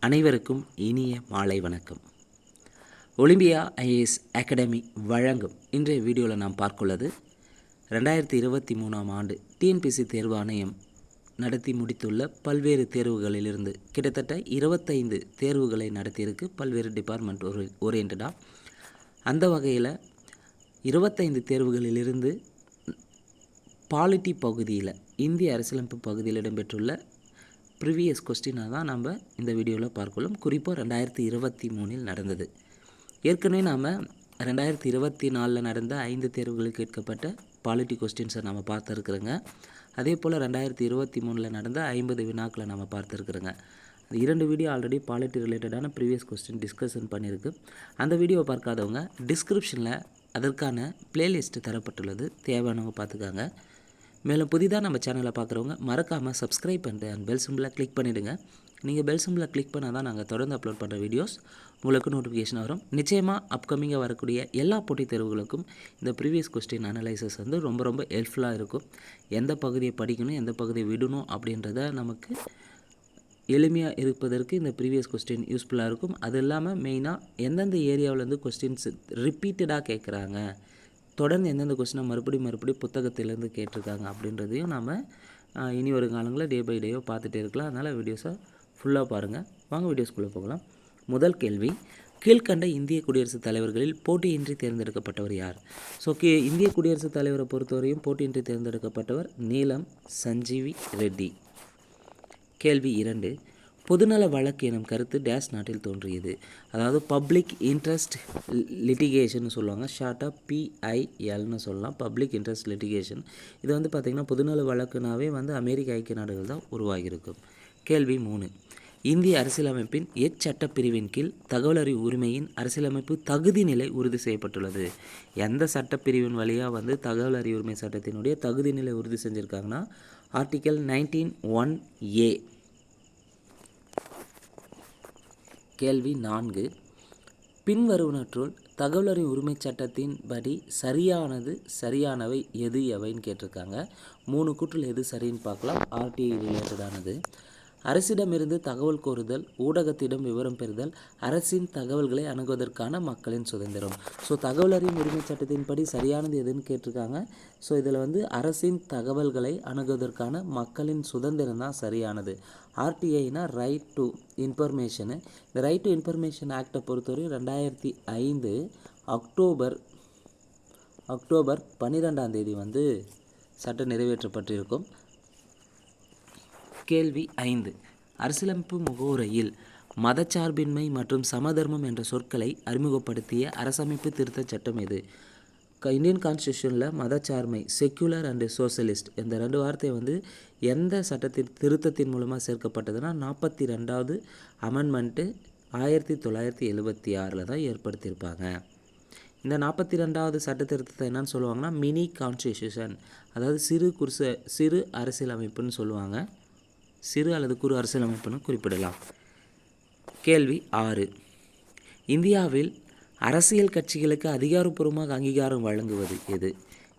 அனைவருக்கும் இனிய மாலை வணக்கம். ஒலிம்பியா ஐஏஎஸ் அகாடமி வழங்கும் இன்றைய வீடியோவில் நாம் பார்க்குள்ளது 2023ஆம் ஆண்டு டிஎன்பிஎஸ்சி தேர்வு ஆணையம் நடத்தி முடித்துள்ள பல்வேறு தேர்வுகளிலிருந்து கிட்டத்தட்ட 25 தேர்வுகளை நடத்தியிருக்கு பல்வேறு டிபார்ட்மெண்ட் ஓரியன்டாக. அந்த வகையில் 25 தேர்வுகளிலிருந்து பாலிட்டி பகுதியில் இந்திய அரசியலமைப்பு பகுதியில் இடம்பெற்றுள்ள ப்ரீவியஸ் கொஸ்டினாக தான் நம்ம இந்த வீடியோவில் பார்க்கலாம். குறிப்பாக 2023 நடந்தது. ஏற்கனவே நாம் 2024 நடந்த 5 தேர்வுகளுக்கு கேட்கப்பட்ட பாலிட்டி கொஸ்டின்ஸை நம்ம பார்த்துருக்குறோங்க. அதே போல் 2023 நடந்த 50 வினாக்களை நம்ம பார்த்துருக்குறோங்க. அது 2 வீடியோ ஆல்ரெடி பாலிட்டி ரிலேட்டடான ப்ரீவியஸ் கொஸ்டின் டிஸ்கஷன் பண்ணியிருக்கு. அந்த வீடியோவை பார்க்காதவங்க டிஸ்கிரிப்ஷனில் அதற்கான பிளேலிஸ்ட் தரப்பட்டுள்ளது, தேவையானவங்க பார்த்துக்காங்க. மேலும் புதிதாக நம்ம சேனலை பார்க்குறவங்க மறக்காமல் சப்ஸ்கிரைப் பண்ணிட்டு அண்ட் பெல் சிம்பிளை கிளிக் பண்ணிவிடுங்க. நீங்கள் பெல் சிம்பிளை கிளிக் பண்ணால் தான் நாங்கள் தொடர்ந்து அப்லோட் பண்ணுற வீடியோஸ் உங்களுக்கு நோட்டிஃபிகேஷன் வரும். நிச்சயமாக அப்கமிங்காக வரக்கூடிய எல்லா போட்டித் தேர்வுகளுக்கும் இந்த ப்ரீவியஸ் கொஸ்டின் அனலைசஸ் வந்து ரொம்ப ஹெல்ப்ஃபுல்லாக இருக்கும். எந்த பகுதியை படிக்கணும், எந்த பகுதியை விடணும் அப்படின்றத நமக்கு எளிமையாக இருப்பதற்கு இந்த ப்ரீவியஸ் கொஸ்டின் யூஸ்ஃபுல்லாக இருக்கும். அது இல்லாமல் மெயினாக எந்தெந்த ஏரியாவிலேருந்து கொஸ்டின்ஸ் ரிப்பீட்டடாக கேட்குறாங்க, தொடர்ந்து எந்தெந்த கொஸ்டினை மறுபடியும் புத்தகத்திலேருந்து கேட்டிருக்காங்க அப்படின்றதையும் நாம் இனி ஒரு காலங்களில் டே பை டேயோ பார்த்துட்டே இருக்கலாம். அதனால் வீடியோஸை ஃபுல்லாக பாருங்கள். வாங்க வீடியோஸ்குள்ளே போகலாம். முதல் கேள்வி, கீழ்கண்ட இந்திய குடியரசுத் தலைவர்களில் போட்டியின்றி தேர்ந்தெடுக்கப்பட்டவர் யார்? ஸோ இந்திய குடியரசுத் தலைவரை பொறுத்தவரையும் போட்டியின்றி தேர்ந்தெடுக்கப்பட்டவர் நீலம் சஞ்சீவி ரெட்டி. கேள்வி 2, பொதுநல வழக்கு எனும் கருத்து டேஷ் நாட்டில் தோன்றியது? அதாவது பப்ளிக் இன்ட்ரெஸ்ட் லிட்டிகேஷன் சொல்லுவாங்க, ஷார்ட்டாக PILன்னு சொல்லலாம், பப்ளிக் இன்ட்ரெஸ்ட் லிட்டிகேஷன். இது வந்து பார்த்திங்கன்னா பொதுநல வழக்குனாவே வந்து அமெரிக்க ஐக்கிய நாடுகள் தான் உருவாகியிருக்கும். கேள்வி 3, இந்திய அரசியலமைப்பின் எச்சட்டப்பிரிவின் கீழ் தகவல் அறிவு உரிமையின் அரசியலமைப்பு தகுதி நிலை உறுதி செய்யப்பட்டுள்ளது? எந்த சட்டப்பிரிவின் வழியாக வந்து தகவல் அறிவு உரிமை சட்டத்தினுடைய தகுதி நிலை உறுதி செஞ்சுருக்காங்கன்னா ஆர்டிக்கல் 19(1)A. கேள்வி 4, பின்வருவனற்றுள் தகவல் அறிவு உரிமை சட்டத்தின் படி சரியானவை எது எவைன்னு கேட்டிருக்காங்க. 3 கூற்றில் எது சரின்னு பார்க்கலாம். RTI ரிலேட்டடானது. அரசிடமிருந்து தகவல் கோருதல், ஊடகத்திடம் விவரம் பெறுதல், அரசின் தகவல்களை அணுகுவதற்கான மக்களின் சுதந்திரம். ஸோ தகவல் அறியும் உரிமை சட்டத்தின்படி சரியானது எதுன்னு கேட்டிருக்காங்க. ஸோ இதில் வந்து அரசின் தகவல்களை அணுகுவதற்கான மக்களின் சுதந்திரம் தான் சரியானது. RTIனா ரைட் டு இன்ஃபர்மேஷனு. இந்த ரைட் டு இன்ஃபர்மேஷன் ஆக்டை பொறுத்தவரை 2005 அக்டோபர் 12ஆம் தேதி வந்து சட்டம் நிறைவேற்றப்பட்டிருக்கும். கேள்வி 5, அரசியலமைப்பு முகவுரையில் மதச்சார்பின்மை மற்றும் சமதர்மம் என்ற சொற்களை அறிமுகப்படுத்திய அரசமைப்பு திருத்தச் சட்டம் எது? இந்தியன் கான்ஸ்டியூஷனில் மதச்சார்மை, செக்யுலர் அண்டு சோஷலிஸ்ட் இந்த 2 வார்த்தை வந்து எந்த சட்டத்தின் திருத்தத்தின் மூலமாக சேர்க்கப்பட்டதுன்னா 42வது அமெண்ட்மெண்ட்டு 1976 தான் ஏற்படுத்தியிருப்பாங்க. இந்த 42வது சட்ட திருத்தத்தை என்னன்னு சொல்லுவாங்கன்னா மினி கான்ஸ்டியூஷன், அதாவது சிறு அரசியலமைப்புன்னு சொல்லுவாங்க. சிறு அல்லது குறு அரசியலமைப்புன்னு குறிப்பிடலாம். கேள்வி 6, இந்தியாவில் அரசியல் கட்சிகளுக்கு அதிகாரப்பூர்வமாக அங்கீகாரம் வழங்குவது எது?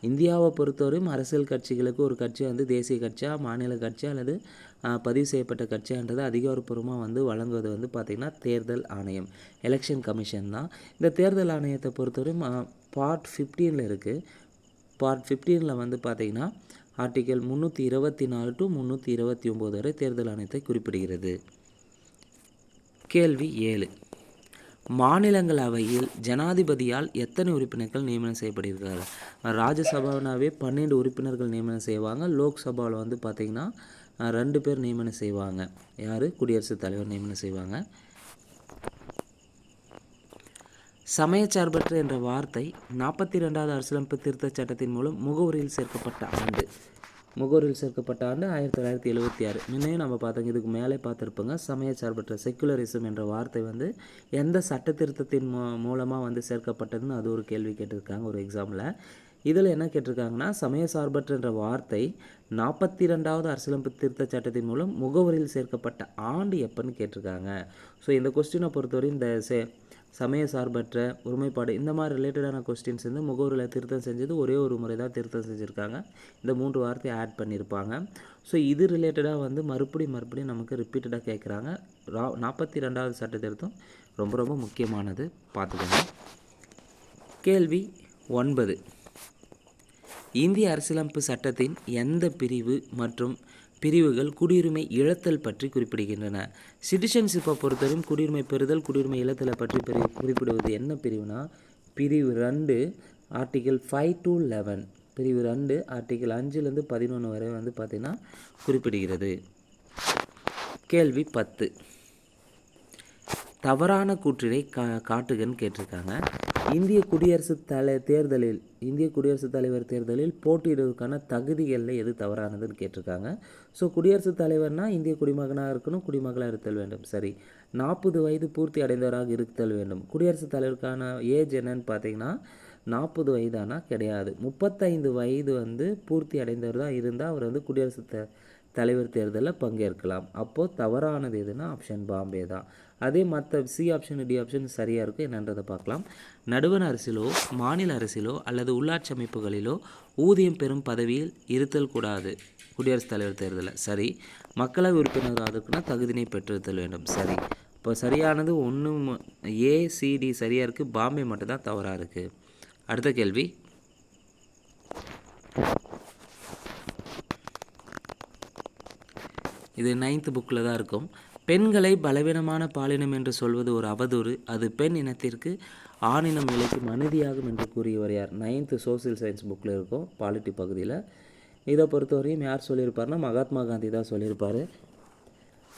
இந்தியாவை பொறுத்தவரையும் அரசியல் கட்சிகளுக்கு ஒரு கட்சி வந்து தேசிய கட்சியாக, மாநில கட்சியாக அல்லது பதிவு செய்யப்பட்ட கட்சியான்றது அதிகாரப்பூர்வமாக வந்து வழங்குவது வந்து பார்த்திங்கன்னா தேர்தல் ஆணையம், எலெக்ஷன் கமிஷன் தான். இந்த தேர்தல் ஆணையத்தை பொறுத்தவரையும் பார்ட் 15 இருக்குது. பார்ட் 15 வந்து பார்த்திங்கன்னா ஆர்டிக்கல் 324 to 329 வரை தேர்தல் ஆணையத்தை குறிப்பிடுகிறது. கேள்வி 7, மாநிலங்களவையில் ஜனாதிபதியால் எத்தனை உறுப்பினர்கள் நியமனம் செய்யப்படுகிறார்கள்? ராஜ்யசபாவினாவே 12 உறுப்பினர்கள் நியமனம் செய்வாங்க. லோக்சபாவில் வந்து பார்த்திங்கன்னா 2 பேர் நியமனம் செய்வாங்க. யார்? குடியரசுத் தலைவர் நியமனம் செய்வாங்க. சமயச்சார்பற்ற என்ற வார்த்தை 42வது அரசியலமைப்பு திருத்தச் சட்டத்தின் மூலம் முகவரியில் சேர்க்கப்பட்ட ஆண்டு 1976. முன்னையும் நம்ம பார்த்தோங்க, இதுக்கு மேலே பார்த்துருப்போங்க. சமயச்சார்பற்ற செக்குலரிசம் என்ற வார்த்தை வந்து எந்த சட்ட திருத்தத்தின் மூலமாக வந்து சேர்க்கப்பட்டதுன்னு அது ஒரு கேள்வி கேட்டிருக்காங்க ஒரு எக்ஸாமில். இதில் என்ன கேட்டிருக்காங்கன்னா சமயச்சார்பற்ற என்ற வார்த்தை 42வது அரசியலமைப்பு திருத்தச் சட்டத்தின் மூலம் முகவரியில் சேர்க்கப்பட்ட ஆண்டு எப்போன்னு கேட்டிருக்காங்க. ஸோ இந்த கொஸ்டினை பொறுத்தவரை இந்த சமய சார்பற்ற ஒருமைப்பாடு இந்த மாதிரி ரிலேட்டடான கொஸ்டின்ஸ் வந்து முகவரியில் திருத்தம் செஞ்சது ஒரே ஒரு முறை தான் திருத்தம் செஞ்சுருக்காங்க. இந்த 3 வார்த்தையை ஆட் பண்ணியிருப்பாங்க. ஸோ இது ரிலேட்டடாக வந்து மறுபடியும் நமக்கு ரிப்பீட்டடாக கேட்குறாங்க. 42வது சட்ட திருத்தம் ரொம்ப ரொம்ப முக்கியமானது, பார்த்துக்கோங்க. கேள்வி 9. இந்திய அரசியலமைப்பு சட்டத்தின் எந்த பிரிவு மற்றும் பிரிவுகள் குடியுரிமை இழத்தல் பற்றி குறிப்பிடுகின்றன? சிட்டிசன்ஷிப்பை பொறுத்தவரையும் குடியுரிமை பெறுதல், குடியுரிமை இழத்தலை பற்றி குறிப்பிடுவது என்ன பிரிவுனா, பிரிவு 2 ஆர்டிகல் 5 to 11, பிரிவு 2 ஆர்டிகல் 5லேருந்து 11 வரை வந்து பார்த்திங்கன்னா குறிப்பிடுகிறது. கேள்வி 10. தவறான கூற்றினை காட்டுகன்னு கேட்டிருக்காங்க. இந்திய குடியரசுத் தலைவர் தேர்தலில் போட்டியிடுவதற்கான தகுதிகளில் எது தவறானதுன்னு கேட்டிருக்காங்க. ஸோ குடியரசுத் தலைவர்னால் இந்திய குடிமகனாக இருக்கணும், குடிமகளாக இருத்தல் வேண்டும். சரி. 40 வயது பூர்த்தி அடைந்தவராக இருத்தல் வேண்டும். குடியரசுத் தலைவருக்கான ஏஜ் என்னன்னு பார்த்தீங்கன்னா 40 வயதானா கிடையாது. 35 வயது வந்து பூர்த்தி அடைந்தவர் தான் இருந்தால் அவர் வந்து குடியரசுத் தலைவர் தேர்தலில் பங்கேற்கலாம். அப்போது தவறானது எதுனா ஆப்ஷன் பாம்பே தான். அதே மற்ற சி ஆப்ஷன் டி ஆப்ஷன் சரியாக இருக்கும் என்னன்றதை பார்க்கலாம். நடுவண் அரசிலோ மாநில அரசிலோ அல்லது உள்ளாட்சி அமைப்புகளிலோ ஊதியம் பெறும் பதவியில் இருத்தல் கூடாது குடியரசுத் தலைவர் தேர்தலில். சரி. மக்களவை உறுப்பினர் அதுக்குன்னா தகுதியினை பெற்றிருத்தல் வேண்டும். சரி. இப்போ சரியானது 1 ACD சரியாக இருக்குது, பாம்பே மட்டும்தான் தவறாக இருக்குது. அடுத்த கேள்வி. இது 9th புக்கில் தான் இருக்கும். பெண்களை பலவீனமான பாலினம் என்று சொல்வது ஒரு அவதூறு, அது பெண் இனத்திற்கு ஆணினம் இழைக்கும் அநீதியாகும் என்று கூறியவர் யார்? 9th சோசியல் சயின்ஸ் புக்கில் இருக்கும், பாலிட்டி பகுதியில். இதை பொறுத்தவரையும் யார் சொல்லியிருப்பார்னா மகாத்மா காந்தி தான் சொல்லியிருப்பார்.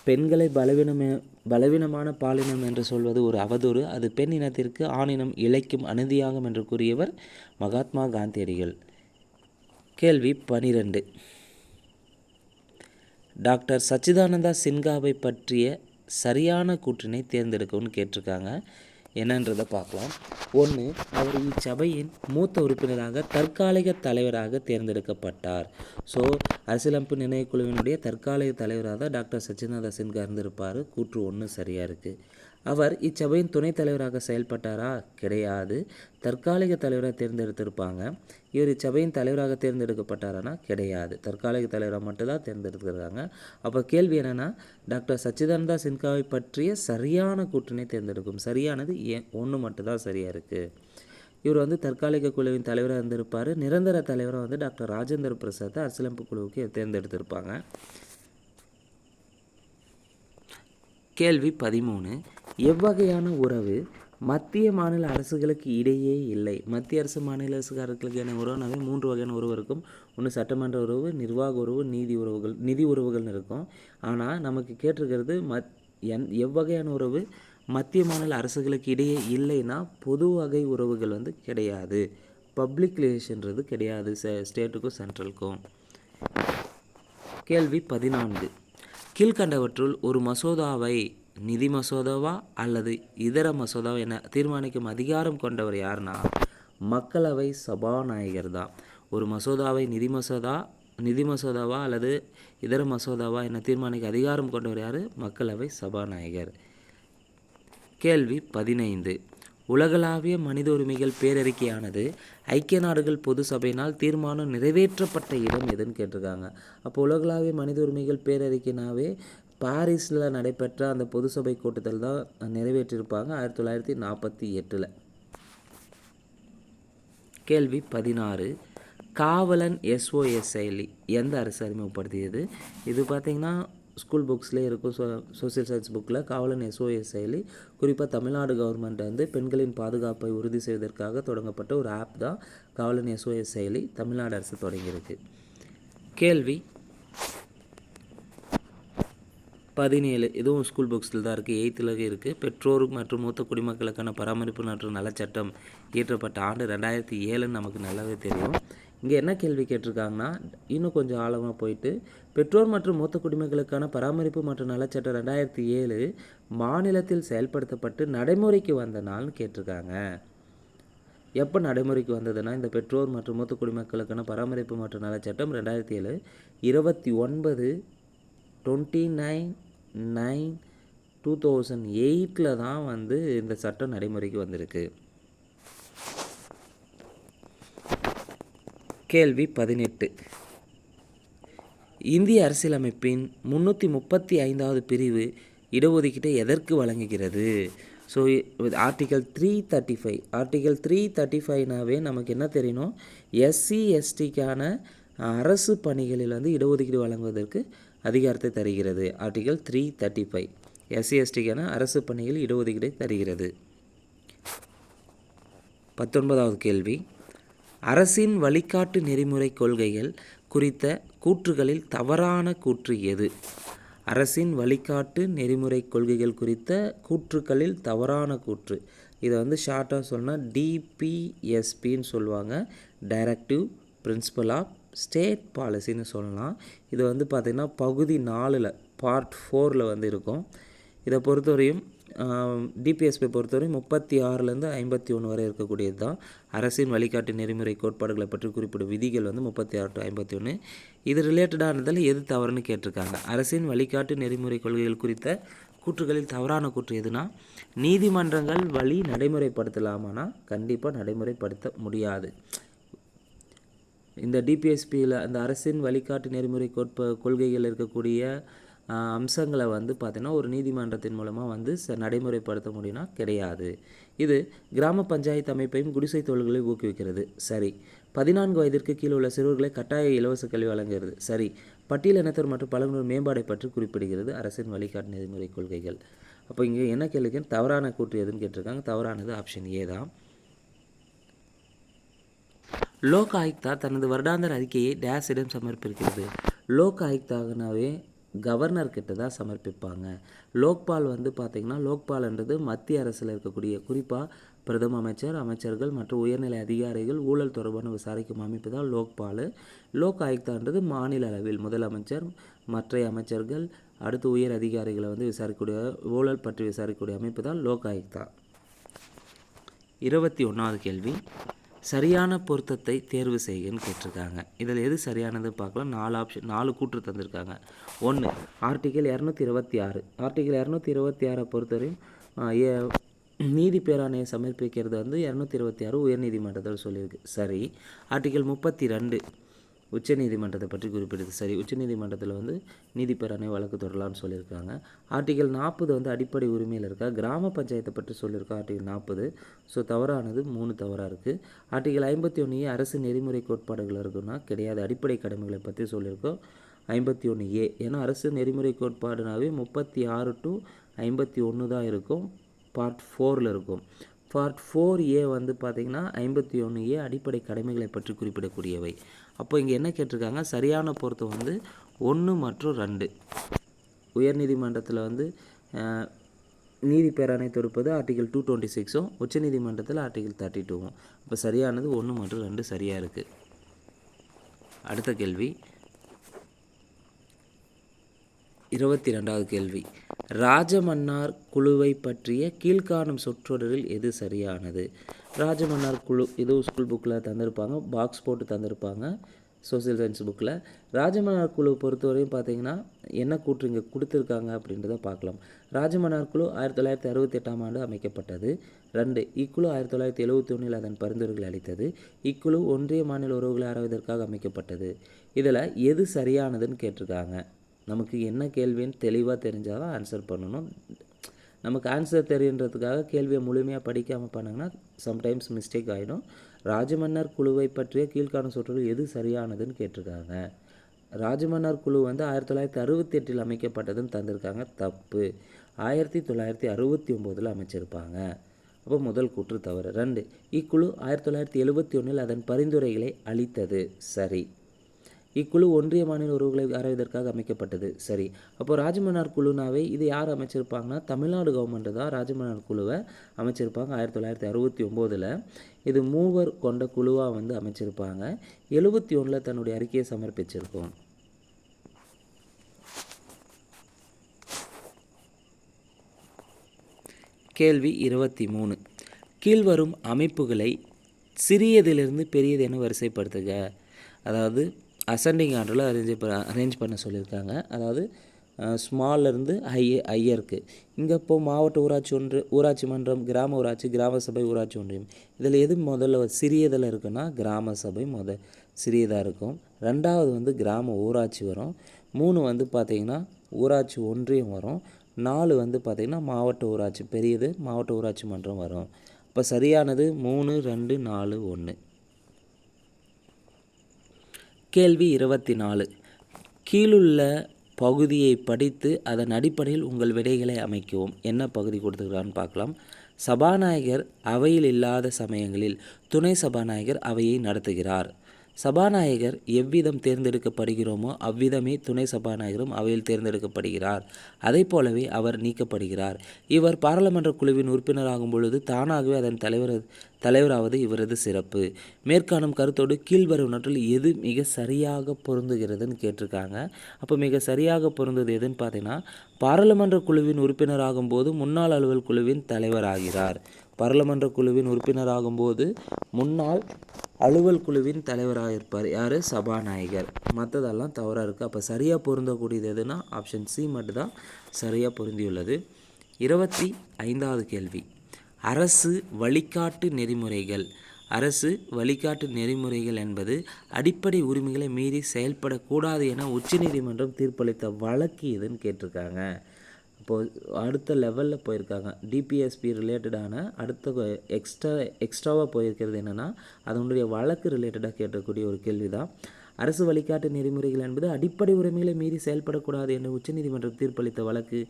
பெண்களை பலவீனமான பாலினம் என்று சொல்வது ஒரு அவதூறு, அது பெண் இனத்திற்கு ஆணினம் இழைக்கும் அநீதியாகும் என்று கூறியவர் மகாத்மா காந்தியடிகள். கேள்வி 12. டாக்டர் சச்சிதானந்தா சின்ஹாவை பற்றிய சரியான கூற்றினை தேர்ந்தெடுக்கவும் கேட்டிருக்காங்க. என்னன்றதை பார்க்கலாம். 1. அவர் இச்சபையின் மூத்த உறுப்பினராக தற்காலிக தலைவராக தேர்ந்தெடுக்கப்பட்டார். ஸோ அரசியலமைப்பு நிர்ணயக்குழுவினுடைய தற்காலிக தலைவராக தான் டாக்டர் சச்சிதானந்தா சின்ஹா இருந்திருப்பார். கூற்று 1 சரியாக இருக்குது. அவர் இச்சபையின் துணைத் தலைவராக செயல்பட்டாரா? கிடையாது. தற்காலிக தலைவராக தேர்ந்தெடுத்திருப்பாங்க. இவர் இச்சபையின் தலைவராக தேர்ந்தெடுக்கப்பட்டாரானா? கிடையாது. தற்காலிக தலைவராக மட்டும்தான் தேர்ந்தெடுத்துருக்காங்க. அப்போ கேள்வி என்னென்னா, டாக்டர் சச்சிதானந்தா சின்ஹாவை பற்றிய சரியான கூற்றினை தேர்ந்தெடுக்கும். சரியானது 1 மட்டும்தான் சரியாக இருக்குது. இவர் வந்து தற்காலிக குழுவின் தலைவராக இருந்திருப்பார். நிரந்தர தலைவராக வந்து டாக்டர் ராஜேந்திர பிரசாத்தை அரசியலமைப்பு குழுவுக்கு தேர்ந்தெடுத்திருப்பாங்க. கேள்வி 13. எவ்வகையான உறவு மத்திய மாநில அரசுகளுக்கு இடையே இல்லை? மத்திய அரசு மாநில அரசுகளுக்கான உறவுனாவே 3 வகையான உறவு இருக்கும். ஒன்று சட்டமன்ற உறவு, நிர்வாக உறவு, நிதி உறவுகள்னு இருக்கும். ஆனால் நமக்கு கேட்டிருக்கிறது எவ்வகையான உறவு மத்திய மாநில அரசுகளுக்கு இடையே இல்லைன்னா பொது வகை உறவுகள் வந்து கிடையாது. பப்ளிக் ரிலேஷன்றது கிடையாது ஸ்டேட்டுக்கும் சென்ட்ரலுக்கும். கேள்வி 14. கீழ்கண்டவற்றுள் ஒரு மசோதாவை நிதி மசோதாவா அல்லது இதர மசோதாவா என தீர்மானிக்கும் அதிகாரம் கொண்டவர் யாருன்னா மக்களவை சபாநாயகர் தான். ஒரு மசோதாவை நிதி மசோதாவா அல்லது இதர மசோதாவா என தீர்மானிக்க அதிகாரம் கொண்டவர் யார்? மக்களவை சபாநாயகர். கேள்வி 15. உலகளாவிய மனித உரிமைகள் பேரறிக்கையானது ஐக்கிய நாடுகள் பொது சபையினால் தீர்மானம் நிறைவேற்றப்பட்ட இடம் எதுன்னு கேட்டிருக்காங்க. அப்போ உலகளாவிய மனித உரிமைகள் பேரறிக்கைனாவே பாரிஸில் நடைபெற்ற அந்த பொது சபை கூட்டத்தில் தான் நிறைவேற்றியிருப்பாங்க 1948. கேள்வி 16. காவலன் SOS செயலி எந்த அரசு அறிமுகப்படுத்தியது? இது பார்த்திங்கன்னா ஸ்கூல் புக்ஸ்லேயே இருக்கும். சோசியல் சயின்ஸ் புக்கில் காவலன் SOS செயலி குறிப்பாக தமிழ்நாடு கவர்மெண்ட் வந்து பெண்களின் பாதுகாப்பை உறுதி செய்வதற்காக தொடங்கப்பட்ட ஒரு ஆப் தான் காவலன் SOS செயலி. தமிழ்நாடு அரசு தொடங்கியிருக்கு. கேள்வி 17. இதுவும் ஸ்கூல் புக்ஸில் தான் இருக்குது, 8th இருக்குது. பெற்றோர் மற்றும் மூத்த குடிமக்களுக்கான பராமரிப்பு மற்றும் நலச்சட்டம் இயற்றப்பட்ட ஆண்டு 2007 நமக்கு நல்லாவே தெரியும். இங்கே என்ன கேள்வி கேட்டிருக்காங்கன்னா, இன்னும் கொஞ்சம் ஆழமாக போயிட்டு பெற்றோர் மற்றும் மூத்த குடிமக்களுக்கான பராமரிப்பு மற்றும் நலச்சட்டம் 2007 மாநிலத்தில் செயல்படுத்தப்பட்டு நடைமுறைக்கு வந்த நாள்னு கேட்டிருக்காங்க. எப்போ நடைமுறைக்கு வந்ததுன்னா இந்த பெற்றோர் மற்றும் மூத்த குடிமக்களுக்கான பராமரிப்பு மற்றும் நலச்சட்டம் 2007 29/29/2007 2008 தான் வந்து இந்த சட்டம் நடைமுறைக்கு வந்திருக்கு. கேள்வி 18. இந்திய அரசியலமைப்பின் 335வது பிரிவு இடஒதுக்கீட்டை எதற்கு வழங்குகிறது? So article 335. ஆர்டிகல் 335னாவே நமக்கு என்ன தெரியணும், எஸ்சி எஸ்டிக்கான அரசு பணிகளில் வந்து இடஒதுக்கீடு வழங்குவதற்கு அதிகாரத்தை தருகிறது. ஆர்டிகல் 335 எஸ்சி எஸ்டிக்கான அரசு பணிகளில் இடஒதுக்கீடை தருகிறது. 19வது கேள்வி, அரசின் வழிகாட்டு நெறிமுறை கொள்கைகள் குறித்த கூற்றுகளில் தவறான கூற்று எது? அரசின் வழிகாட்டு நெறிமுறை கொள்கைகள் குறித்த கூற்றுக்களில் தவறான கூற்று, இதை வந்து ஷார்ட்டாக சொன்னால் டிபிஎஸ்பின்னு சொல்லுவாங்க, டைரக்டிவ் பிரின்சிபல் ஆஃப் ஸ்டேட் பாலிசின்னு சொல்லலாம். இது வந்து பார்த்திங்கன்னா பகுதி 4 பார்ட் 4 வந்து இருக்கும். இதை பொறுத்தவரையும் டிபிஎஸ்பி பொறுத்தவரையும் 36லேருந்து 51 வரை இருக்கக்கூடியது தான். அரசின் வழிகாட்டு நெறிமுறை கோட்பாடுகளை பற்றி குறிப்பிடும் விதிகள் வந்து 36 to 51. இது ரிலேட்டடானதில் எது தவறுன்னு கேட்டிருக்காங்க. அரசின் வழிகாட்டு நெறிமுறை கொள்கைகள் குறித்த கூற்றுகளில் தவறான கூற்று எதுனா, நீதிமன்றங்கள் வழி நடைமுறைப்படுத்தலாமானா கண்டிப்பாக நடைமுறைப்படுத்த முடியாது. இந்த டிபிஎஸ்பியில் அந்த அரசின் வழிகாட்டு நெறிமுறை கொள்கைகள் இருக்கக்கூடிய அம்சங்களை வந்து பார்த்திங்கன்னா ஒரு நீதிமன்றத்தின் மூலமாக வந்து நடைமுறைப்படுத்த முடியும்னா கிடையாது. இது கிராம பஞ்சாயத்து அமைப்பையும் குடிசை தொழில்களை ஊக்குவிக்கிறது. சரி. 14 வயதிற்கு கீழே உள்ள சிறுவர்களை கட்டாய இலவச கல்வி வழங்குகிறது. சரி. பட்டியலினத்தவர் மற்றும் பழங்குடியினர் மேம்பாடை பற்றி குறிப்பிடுகிறது அரசின் வழிகாட்டு நெறிமுறை கொள்கைகள். அப்போ இங்கே என்ன கேள்விக்கு தவறான கூற்று எதுன்னு கேட்டிருக்காங்க. தவறானது ஆப்ஷன் ஏ தான். லோக் ஆயுக்தா தனது வருடாந்திர அறிக்கையை டேஸிடம் சமர்ப்பிக்கிறது. லோக் ஆயுக்தாகனாவே கவர்னர் கிட்ட தான் சமர்ப்பிப்பாங்க. லோக்பால் வந்து பார்த்திங்கன்னா லோக்பால்ன்றது மத்திய அரசில் இருக்கக்கூடிய குறிப்பாக பிரதம அமைச்சர், அமைச்சர்கள் மற்றும் உயர்நிலை அதிகாரிகள் ஊழல் தொடர்பான விசாரிக்கும் அமைப்பு தான் லோக்பால். லோக் ஆயுக்தான்றது மாநில அளவில் முதலமைச்சர், மற்ற அமைச்சர்கள், அடுத்து உயர் அதிகாரிகளை வந்து விசாரிக்கக்கூடிய ஊழல் பற்றி விசாரிக்கக்கூடிய அமைப்பு தான் லோக் ஆயுக்தா. 21வது கேள்வி, சரியான பொருத்தத்தை தேர்வு செய்யன்னு கேட்டிருக்காங்க. இதில் எது சரியானது பார்க்கலாம். 4 கூற்று தந்திருக்காங்க. 1 ஆர்டிகல் 226. ஆர்டிகல் 226 பொறுத்தவரையும் நீதி பேராணையை சமர்ப்பிக்கிறது வந்து 226 உயர்நீதிமன்றத்தில் சொல்லியிருக்கு. சரி. ஆர்டிகல் 32 உச்ச நீதிமன்றத்தை பற்றி குறிப்பிடுது. சரி. உச்சநீதிமன்றத்தில் வந்து நீதி பேராணை வழக்கு தொடரலாம்னு சொல்லியிருக்காங்க. ஆர்டிகல் 40 வந்து அடிப்படை உரிமையில் இருக்கா. கிராம பஞ்சாயத்தை பற்றி சொல்லியிருக்கா ஆர்டிகல் 40. ஸோ தவறானது 3 தவறாக இருக்குது. ஆர்டிகல் 51 அரசு நெறிமுறை கோட்பாடுகள் இருக்குன்னா கிடையாது. அடிப்படை கடமைகளை பற்றி சொல்லியிருக்கோம் 51A. ஏன்னா அரசு நெறிமுறை கோட்பாடுனாவே 36 to 51 தான் இருக்கும். பார்ட் 4 இருக்கும். பார்ட் 4A வந்து பார்த்திங்கன்னா 51A அடிப்படை கடமைகளை பற்றி குறிப்பிடக்கூடியவை. அப்போ இங்கே என்ன கேட்டிருக்காங்க, சரியான பொருத்தம் வந்து 1 மற்றும் 2. உயர்நீதிமன்றத்தில் வந்து நீதி பேராணை தொடுப்பது ஆர்டிகல் 226ம் உச்சநீதிமன்றத்தில் ஆர்டிகல் 32ம். இப்போ சரியானது 1 மற்றும் 2 சரியாக இருக்குது. அடுத்த கேள்வி 22வது கேள்வி, ராஜமன்னார் குழுவை பற்றிய கீழ்காணும் சொற்றொடரில் எது சரியானது? ராஜமன்னார் குழு இது ஸ்கூல் புக்கில் தந்திருப்பாங்க, பாக்ஸ் போட்டு தந்திருப்பாங்க சோசியல் சயின்ஸ் புக்கில். ராஜமன்னார் குழு பொறுத்தவரையும் பார்த்திங்கன்னா என்ன கூற்று இங்கே கொடுத்துருக்காங்க அப்படின்றத பார்க்கலாம். ராஜமன்னார் குழு 1968ஆம் ஆண்டு அமைக்கப்பட்டது. 2 இக்குழு 1971 அதன் பரிந்துரைகளை அளித்தது. இக்குழு ஒன்றிய மாநில உறவுகளை ஆராய்வதற்காக அமைக்கப்பட்டது. இதில் எது சரியானதுன்னு கேட்டிருக்காங்க. நமக்கு என்ன கேள்வின்னு தெளிவாக தெரிஞ்சால் தான் ஆன்சர் பண்ணணும். நமக்கு ஆன்சர் தெரியுன்றதுக்காக கேள்வியை முழுமையாக படிக்காமல் பண்ணாங்கன்னா சம்டைம்ஸ் மிஸ்டேக் ஆகிடும். ராஜமன்னார் குழுவை பற்றிய கீழ்காணும் சொற்றொடர் எது சரியானதுன்னு கேட்டிருக்காங்க. ராஜமன்னார் குழு வந்து 1968 அமைக்கப்பட்டதுன்னு தந்திருக்காங்க. தப்பு. 1969 அமைச்சிருப்பாங்க. அப்போ முதல் கூற்று தவறு. 2 இக்குழு 1971 அதன் பரிந்துரைகளை அளித்தது. சரி. இக்குழு ஒன்றிய மாநில உறவுகளை ஆராய்வதற்காக அமைக்கப்பட்டது. சரி. அப்போ ராஜமன்னார் குழுனாவே இது யார் அமைச்சிருப்பாங்கன்னா தமிழ்நாடு கவர்மெண்ட் தான் ராஜமன்னார் குழுவை அமைச்சிருப்பாங்க 1969. இது 3 கொண்ட குழுவாக வந்து அமைச்சிருப்பாங்க. 71 தன்னுடைய அறிக்கையை சமர்ப்பிச்சிருக்கோம். கேள்வி 23, கீழ்வரும் அமைப்புகளை சிறியதிலிருந்து பெரியது என வரிசைப்படுத்துக. அதாவது அசெண்டிங் ஆர்டரில் அரேஞ்ச் பண்ண சொல்லியிருக்காங்க. அதாவது ஸ்மால்லேருந்து ஹையருக்கு. இங்கே இப்போது மாவட்ட ஊராட்சி மன்றம், கிராம ஊராட்சி, கிராம சபை, ஊராட்சி ஒன்றியம், இதில் எது முதல்ல சிறியதில் இருக்குன்னா கிராம சபை சிறியதாக இருக்கும். 2வது வந்து கிராம ஊராட்சி வரும். 3 வந்து பார்த்திங்கன்னா ஊராட்சி ஒன்றியம் வரும். 4 வந்து பார்த்திங்கன்னா மாவட்ட ஊராட்சி பெரியது, மாவட்ட ஊராட்சி மன்றம் வரும். இப்போ சரியானது 3, 2, 4, 1. கேள்வி 24. கீழுள்ள பகுதியை படித்து அதன் அடிப்படையில் உங்கள் விடைகளை அமைக்கவும். என்ன பகுதி கொடுத்துக்கிறான்னு பார்க்கலாம். சபாநாயகர் அவையில் இல்லாத சமயங்களில் துணை சபாநாயகர் அவையை நடத்துகிறார். சபாநாயகர் எவ்விதம் தேர்ந்தெடுக்கப்படுகிறோமோ அவ்விதமே துணை சபாநாயகரும் அவையில் தேர்ந்தெடுக்கப்படுகிறார். அதை போலவே அவர் நீக்கப்படுகிறார். இவர் பாராளுமன்ற குழுவின் உறுப்பினராகும் பொழுது தானாகவே அதன் தலைவராவது இவரது சிறப்பு. மேற்காணும் கருத்தோடு கீழ்வருவனற்றில் எது மிக சரியாக பொருந்துகிறதுன்னு கேட்டிருக்காங்க. அப்போ மிக சரியாக பொருந்தது எதுன்னு பார்த்தீங்கன்னா, பாராளுமன்ற குழுவின் உறுப்பினராகும் போது முன்னாள் அலுவல் குழுவின் தலைவராகிறார். பாராளுமன்ற குழுவின் உறுப்பினராகும்போது முன்னாள் அலுவல் குழுவின் தலைவராக இருப்பார். யார்? சபாநாயகர். மற்றதெல்லாம் தவறாக இருக்குது. அப்போ சரியாக பொருந்தக்கூடியது எதுனா ஆப்ஷன் சி மட்டும்தான் சரியாக பொருந்தியுள்ளது. 25வது கேள்வி. அரசு வழிகாட்டு நெறிமுறைகள். அரசு வழிகாட்டு நெறிமுறைகள் என்பது அடிப்படை உரிமைகளை மீறி செயல்படக்கூடாது என உச்சநீதிமன்றம் தீர்ப்பளித்த வழக்கு எதுன்னு கேட்டிருக்காங்க. இப்போது அடுத்த லெவலில் போயிருக்காங்க. டிபிஎஸ்பி ரிலேட்டடான அடுத்த எக்ஸ்ட்ராவாக போயிருக்கிறது என்னென்னா அதனுடைய வழக்கு ரிலேட்டடாக கேட்கக்கூடிய ஒரு கேள்வி தான். அரசு வழிகாட்டு நெறிமுறைகள் என்பது அடிப்படை உரிமைகளை மீறி செயல்படக்கூடாது என்று உச்சநீதிமன்றம் தீர்ப்பளித்த வழக்கு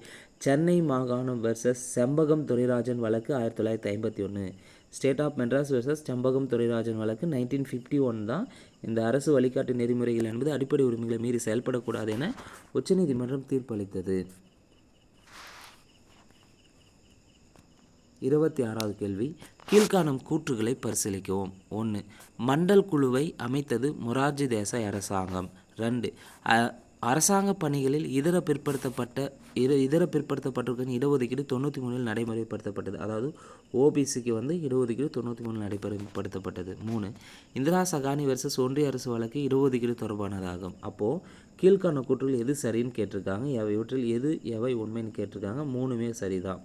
சென்னை மாகாணம் வெர்சஸ் செம்பகம் துரைராஜன் வழக்கு 1951. State of Madras versus Champakam Dorairajan வழக்கு 1951 தான். இந்த அரசு வழிகாட்டு நெறிமுறைகள் என்பது அடிப்படை உரிமைகளை மீறி செயல்படக்கூடாது என உச்சநீதிமன்றம் தீர்ப்பளித்தது. 26வது கேள்வி. கீழ்காணும் கூற்றுகளை பரிசீலிக்கவும். 1. மண்டல் குழுவை அமைத்தது மொரார்ஜி தேசாய் அரசாங்கம். 2. அரசாங்க பணிகளில் இதர பிற்படுத்தப்பட்டிருக்க இடஒதுக்கீடு 93 நடைமுறைப்படுத்தப்பட்டது. அதாவது ஓபிசிக்கு வந்து இடஒதுக்கீடு 93 நடைமுறைப்படுத்தப்பட்டது. 3. இந்திரா சகானி வெர்சஸ் ஒன்றிய அரசு வழக்கு இடஒதுக்கீடு தொடர்பானதாகும். அப்போது கீழ்காண கூற்றுகள் எது சரின்னு கேட்டிருக்காங்க. இவற்றில் எவை உண்மைன்னு கேட்டிருக்காங்க. 3மே சரிதான்.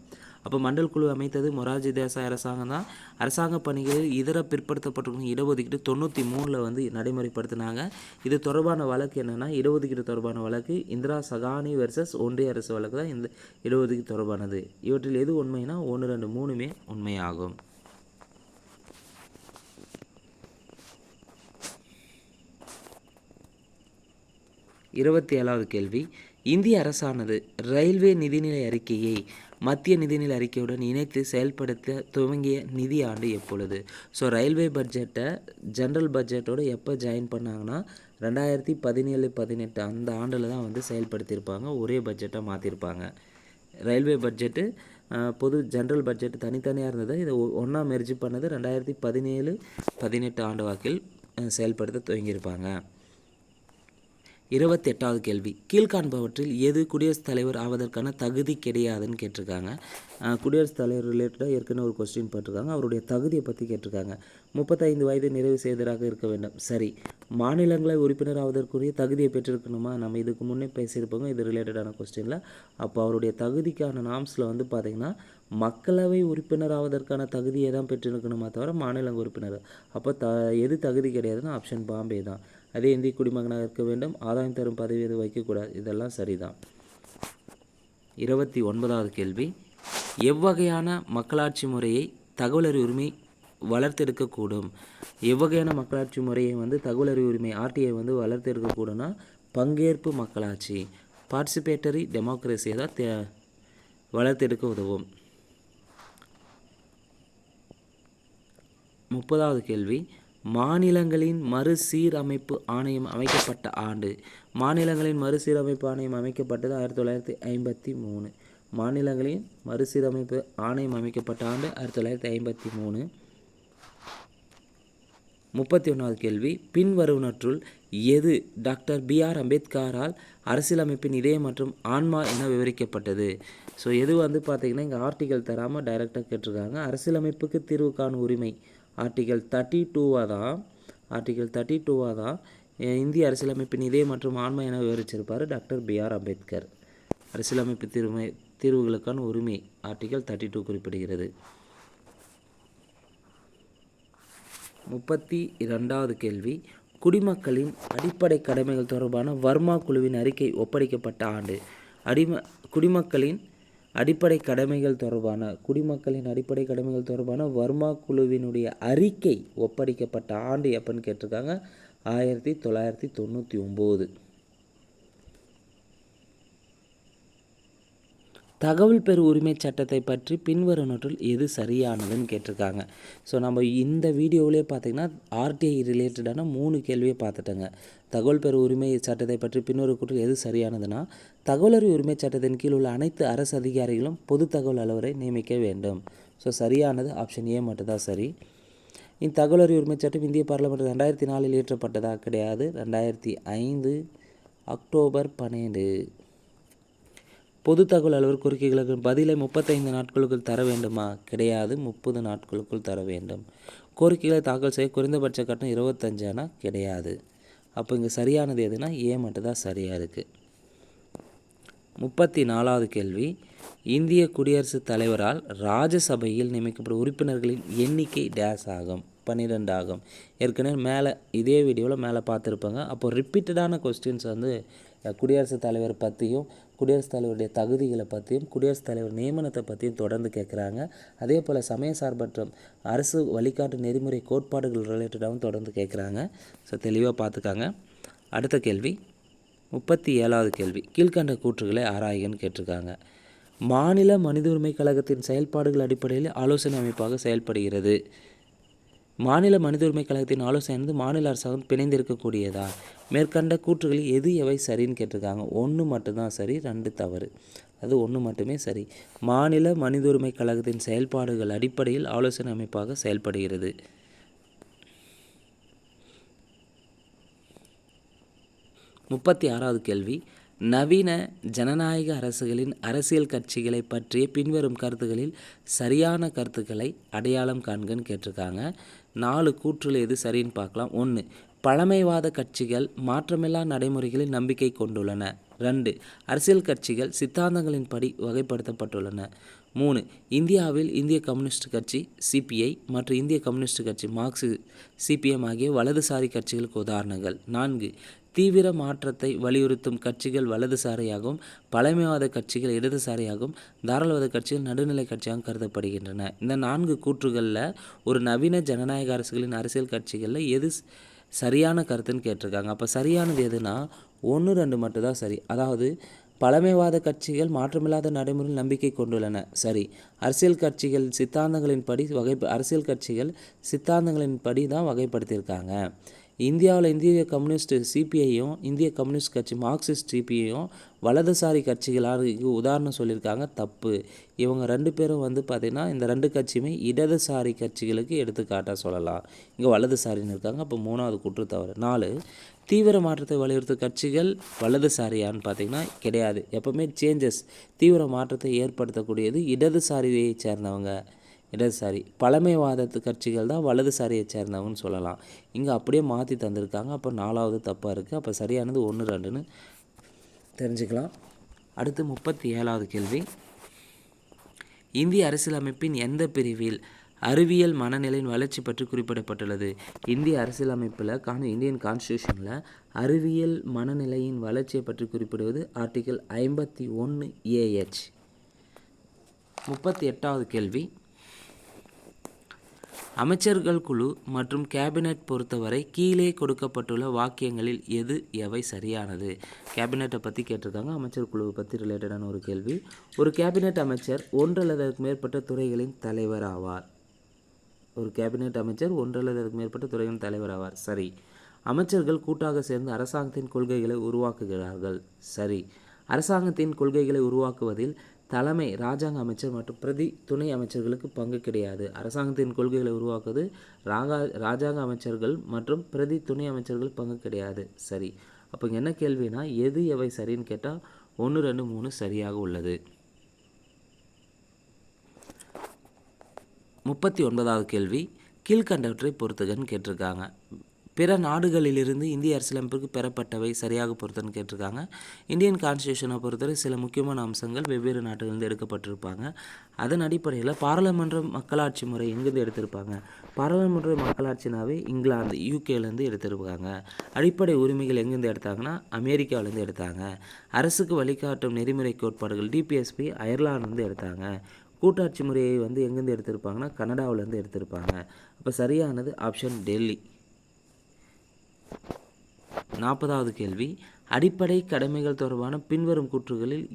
அப்போ மண்டல் குழு அமைத்தது மொரார்ஜி தேசாய் அரசாங்கம் தான். அரசாங்க பணிகளில் இதர பிற்படுத்தப்பட்டிருக்கும் இடஒதுக்கீடு 93 வந்து நடைமுறைப்படுத்தினாங்க. இது தொடர்பான வழக்கு என்னென்னா இடஒதுக்கீடு தொடர்பான வழக்கு இந்திரா சகானி வெர்சஸ் ஒன்றிய அரசு வழக்கு தான் இந்த இடஒதுக்கீடு தொடர்பானது. இவற்றில் எது உண்மைனா 1, 2, 3மே உண்மையாகும். 27வது கேள்வி. இந்திய அரசானது ரயில்வே நிதிநிலை அறிக்கையை மத்திய நிதிநிலை அறிக்கையுடன் இணைத்து செயல்படுத்த துவங்கிய நிதி ஆண்டு எப்பொழுது? ஸோ ரயில்வே பட்ஜெட்டை ஜென்ரல் பட்ஜெட்டோடு எப்போ ஜாயின் பண்ணாங்கன்னா 2017-18 அந்த ஆண்டில் தான் வந்து செயல்படுத்தியிருப்பாங்க. ஒரே பட்ஜெட்டாக மாற்றிருப்பாங்க. ரயில்வே பட்ஜெட்டு பொது ஜென்ரல் பட்ஜெட்டு தனித்தனியாக இருந்தது. இதை ஒன்றா மெர்ஜ் பண்ணது 2017-18 ஆண்டு வாக்கில் செயல்படுத்த துவங்கியிருப்பாங்க. 28வது கேள்வி. கீழ்காண்பவற்றில் எது குடியரசுத் தலைவர் ஆவதற்கான தகுதி கிடையாதுன்னு கேட்டிருக்காங்க. குடியரசுத் தலைவர் ரிலேட்டடாக ஏற்கனவே ஒரு கொஸ்டின் போட்டிருக்காங்க. அவருடைய தகுதியை பற்றி கேட்டிருக்காங்க. 35 வயது நிறைவு செய்ததாக இருக்க வேண்டும். சரி. மாநிலங்களை உறுப்பினர் ஆவதற்குரிய தகுதியை பெற்றிருக்கணுமா? நம்ம இதுக்கு முன்னே பேசியிருப்போங்க இது ரிலேட்டடான கொஸ்டினில். அப்போ அவருடைய தகுதிக்கான நாம்ஸில் வந்து பார்த்திங்கன்னா மக்களவை உறுப்பினர் ஆவதற்கான தகுதியை தான் பெற்றிருக்கணுமா தவிர மாநில உறுப்பினர். அப்போ எது தகுதி கிடையாதுன்னா ஆப்ஷன் பாம்பே தான். அதே இந்திய குடிமகனாக இருக்க வேண்டும். ஆதாயம் தரும் பதவி எதுவும் வைக்கக்கூடாது. இதெல்லாம் சரிதான். 29வது கேள்வி. எவ்வகையான மக்களாட்சி முறையை தகவல் அறிவு உரிமை வளர்த்தெடுக்கக்கூடும்? எவ்வகையான மக்களாட்சி முறையை வந்து தகவல் அறிவு உரிமை ஆர்டிஐ வந்து வளர்த்தெடுக்கக்கூடும்னா பங்கேற்பு மக்களாட்சி பார்ட்டிசிபேட்டரி டெமோக்ரஸியை தான் வளர்த்தெடுக்க உதவும். 30வது கேள்வி. மாநிலங்களின் மறுசீரமைப்பு ஆணையம் அமைக்கப்பட்ட ஆண்டு? மாநிலங்களின் மறுசீரமைப்பு ஆணையம் அமைக்கப்பட்டது 1953. மாநிலங்களின் மறுசீரமைப்பு ஆணையம் அமைக்கப்பட்ட ஆண்டு 1953. 31வது கேள்வி. பின்வருவனற்றுள் எது டாக்டர் BR அம்பேத்கரால் அரசியலமைப்பின் இதயம் மற்றும் ஆன்மா என விவரிக்கப்பட்டது? ஸோ எது வந்து பார்த்திங்கன்னா இங்கே ஆர்டிகல் தராமல் டைரெக்டாக கேட்டிருக்காங்க. அரசியலமைப்புக்கு தீர்வு காணும் உரிமை ஆர்டிகல் 32 தான் இந்திய அரசியலமைப்பின் இதயம் மற்றும் ஆன்மா என விவரிச்சிருப்பார் டாக்டர் BR அம்பேத்கர். அரசியலமைப்பு தீர்வுகளுக்கான உரிமை ஆர்டிகல் 32 குறிப்பிடுகிறது. 32வது கேள்வி, குடிமக்களின் அடிப்படை கடமைகள் தொடர்பான வர்மா குழுவின் அறிக்கை ஒப்படைக்கப்பட்ட ஆண்டு. குடிமக்களின் அடிப்படை கடமைகள் தொடர்பான வர்மா குழுவினுடைய அறிக்கை ஒப்படைக்கப்பட்ட ஆண்டு எப்போன்னு கேட்டிருக்காங்க. 1999. தகவல் பெறு உரிமை சட்டத்தை பற்றி பின்வருவனவற்றில் எது சரியானதுன்னு கேட்டிருக்காங்க. ஸோ நம்ம இந்த வீடியோவிலே பார்த்திங்கன்னா ஆர்டிஐ ரிலேட்டடான 3 கேள்வியை பார்த்துட்டோங்க. தகவல் பெறு உரிமை சட்டத்தை பற்றி பின்வருவனவற்றில் எது சரியானதுன்னா, தகவல் அறிவு உரிமை சட்டத்தின் கீழ் உள்ள அனைத்து அரசு அதிகாரிகளும் பொது தகவல் அலுவலரை நியமிக்க வேண்டும். ஸோ சரியானது ஆப்ஷன் ஏ மட்டும்தான் சரி. இந்த தகவல் அறிவு உரிமை சட்டம் இந்திய பார்லிமெண்ட் 2004 இயற்றப்பட்டதா? கிடையாது. 2005 அக்டோபர் 12. பொது தகவல் அலுவலர் கோரிக்கைகளுக்கு பதிலை 35 நாட்களுக்குள் தர வேண்டுமா? கிடையாது. 30 நாட்களுக்குள் தர வேண்டும். கோரிக்கைகளை தாக்கல் செய்ய குறைந்தபட்ச கட்டணம் 25 கிடையாது. அப்போ இங்கே சரியானது எதுனா ஏ மட்டும்தான் சரியாக இருக்குது. 34வது கேள்வி, இந்திய குடியரசுத் தலைவரால் ராஜ்யசபையில் நியமிக்கப்படும் உறுப்பினர்களின் எண்ணிக்கை டேஸ் ஆகும்? 12 ஆகும். ஏற்கனவே மேலே இதே வீடியோவில் மேலே பார்த்துருப்பாங்க. அப்போது ரிப்பீட்டடான கொஸ்டின்ஸ் வந்து குடியரசுத் தலைவர் பற்றியும், குடியரசுத் தலைவருடைய தகுதிகளை பற்றியும், குடியரசுத் தலைவர் நியமனத்தை பற்றியும் தொடர்ந்து கேட்குறாங்க. அதே போல் சமய சார்பற்ற அரசு வழிகாட்டு நெறிமுறை கோட்பாடுகள் ரிலேட்டடாகவும் தொடர்ந்து கேட்குறாங்க. ஸோ தெளிவாக பார்த்துக்காங்க. அடுத்த கேள்வி 37வது கேள்வி, கீழ்கண்ட கூற்றுகளை ஆராய்கன்னு கேட்டிருக்காங்க. மாநில மனித உரிமை கழகத்தின் செயல்பாடுகள் அடிப்படையில் ஆலோசனை அமைப்பாக செயல்படுகிறது. மாநில மனித உரிமை கழகத்தின் ஆலோசனை மாநில அரசாங்கம் பிணைந்திருக்கக்கூடியதா? மேற்கண்ட கூற்றுகளில் எவை சரின்னு கேட்டிருக்காங்க. 1 மட்டும்தான் சரி, 2 தவறு. அது 1 மட்டுமே சரி. மாநில மனித உரிமை கழகத்தின் செயல்பாடுகள் அடிப்படையில் ஆலோசனை அமைப்பாக செயல்படுகிறது. 36வது கேள்வி, நவீன ஜனநாயக அரசுகளின் அரசியல் கட்சிகளை பற்றிய பின்வரும் கருத்துக்களில் சரியான கருத்துக்களை அடையாளம் காண்கன்னு கேட்டிருக்காங்க. 4 கூற்றுல எது சரின்னு பார்க்கலாம். 1, பழமைவாத கட்சிகள் மாற்றமில்லா நடைமுறைகளில் நம்பிக்கை கொண்டுள்ளன. 2, அரசியல் கட்சிகள் சித்தாந்தங்களின்படி வகைப்படுத்தப்பட்டுள்ளன. 3, இந்தியாவில் இந்திய கம்யூனிஸ்ட் கட்சி சிபிஐ மற்றும் இந்திய கம்யூனிஸ்ட் கட்சி மார்க்சிஸ்ட் சிபிஎம் ஆகிய வலதுசாரி கட்சிகளுக்கு உதாரணங்கள். 4, தீவிர மாற்றத்தை வலியுறுத்தும் கட்சிகள் வலதுசாரியாகவும், பழமைவாத கட்சிகள் இடதுசாரியாகவும், தாராளவாத கட்சிகள் நடுநிலை கட்சியாகவும் கருதப்படுகின்றன. இந்த 4 கூற்றுகளில் ஒரு நவீன ஜனநாயக அரசுகளின் அரசியல் கட்சிகளில் எது சரியான கருத்துன்னு கேட்டிருக்காங்க. அப்போ சரியானது எதுனா 1, 2 மட்டும்தான் சரி. அதாவது பழமைவாத கட்சிகள் மாற்றமில்லாத நடைமுறையில் நம்பிக்கை கொண்டுள்ளன. சரி. அரசியல் கட்சிகள் சித்தாந்தங்களின்படி தான் வகைப்படுத்தியிருக்காங்க. இந்தியாவில் இந்திய கம்யூனிஸ்ட் சிபிஐயும் இந்திய கம்யூனிஸ்ட் கட்சி மார்க்சிஸ்ட் சிபிஐயும் வலதுசாரி கட்சிகளாக உதாரணம் சொல்லியிருக்காங்க. தப்பு. இவங்க 2 பேரும் வந்து பார்த்திங்கன்னா இந்த 2 கட்சியுமே இடதுசாரி கட்சிகளுக்கு எடுத்துக்காட்டாக சொல்லலாம். இங்கே வலதுசாரின்னு இருக்காங்க. அப்போ 3வது கூற்று தவறு. 4, தீவிர மாற்றத்தை வலியுறுத்தும் கட்சிகள் வலதுசாரியான்னு பார்த்திங்கன்னா கிடையாது. எப்போவுமே தீவிர மாற்றத்தை ஏற்படுத்தக்கூடியது இடதுசாரியை சேர்ந்தவங்க, இடதுசாரி. பழமைவாத கட்சிகள் தான் வலதுசாரியை சேர்ந்தவங்கன்னு சொல்லலாம். இங்கே அப்படியே மாற்றி தந்திருக்காங்க. அப்போ 4வது தப்பாக இருக்குது. அப்போ சரியானது 1, 2ன்னு தெரிஞ்சுக்கலாம். அடுத்து 37வது கேள்வி, இந்திய அரசியலமைப்பின் எந்த பிரிவில் அறிவியல் மனநிலையின் வளர்ச்சி பற்றி குறிப்பிடப்பட்டுள்ளது? இந்திய அரசியலமைப்பில் இந்தியன் கான்ஸ்டியூஷனில் அறிவியல் மனநிலையின் வளர்ச்சியை பற்றி குறிப்பிடுவது ஆர்டிகல் 51 AH. 38வது கேள்வி, அமைச்சர்கள் குழு மற்றும் கேபினட் பொறுத்தவரை கீழே கொடுக்கப்பட்டுள்ள வாக்கியங்களில் எவை சரியானது? கேபினட்டை பற்றி கேட்டிருக்காங்க. அமைச்சர் குழுவை பற்றி ரிலேட்டடான ஒரு கேள்வி. ஒரு கேபினட் அமைச்சர் 1 அல்லது அதற்கு மேற்பட்ட துறைகளின் தலைவர் ஆவார். சரி. அமைச்சர்கள் கூட்டாக சேர்ந்து அரசாங்கத்தின் கொள்கைகளை உருவாக்குகிறார்கள். சரி. அரசாங்கத்தின் கொள்கைகளை உருவாக்குவதில் தலைமை ராஜாங்க அமைச்சர் மற்றும் பிரதி துணை அமைச்சர்களுக்கு பங்கு கிடையாது. அரசாங்கத்தின் கொள்கைகளை உருவாக்குவது ராஜாங்க அமைச்சர்கள் மற்றும் பிரதி துணை அமைச்சர்கள் பங்கு கிடையாது. சரி. அப்போ இங்கே என்ன கேள்வினா எவை சரின்னு கேட்டால் 1, 2, 3 சரியாக உள்ளது. 39வது கேள்வி, கீழ்கண்டவற்றை பொறுத்துகன்னு கேட்டிருக்காங்க. பிற நாடுகளிலிருந்து இந்திய அரசியலமைப்புக்கு பெறப்பட்டவை சரியாக பொறுத்தன்னு கேட்டிருக்காங்க. இந்தியன் கான்ஸ்டியூஷனை பொறுத்தவரை சில முக்கியமான அம்சங்கள் வெவ்வேறு நாட்டிலிருந்து எடுக்கப்பட்டிருப்பாங்க. அதன் அடிப்படையில் பாராளுமன்ற மக்களாட்சி முறை எங்கேருந்து எடுத்திருப்பாங்க? பாராளுமன்ற மக்களாட்சினாவே இங்கிலாந்து யூகேலேருந்து எடுத்திருப்பாங்க. அடிப்படை உரிமைகள் எங்கேருந்து எடுத்தாங்கன்னா அமெரிக்காவிலேருந்து எடுத்தாங்க. அரசுக்கு வழிகாட்டும் நெறிமுறை கோட்பாடுகள் டிபிஎஸ்பி அயர்லாந்துலேருந்து எடுத்தாங்க. கூட்டாட்சி முறையை எங்கேருந்து எடுத்திருப்பாங்கன்னா கனடாவிலேருந்து எடுத்திருப்பாங்க. அப்போ சரியானது ஆப்ஷன் டெல்லி. 40வது கேள்வி, அடிப்படை கடமைகள் தொடர்பான பின்வரும் கூற்றுகளில்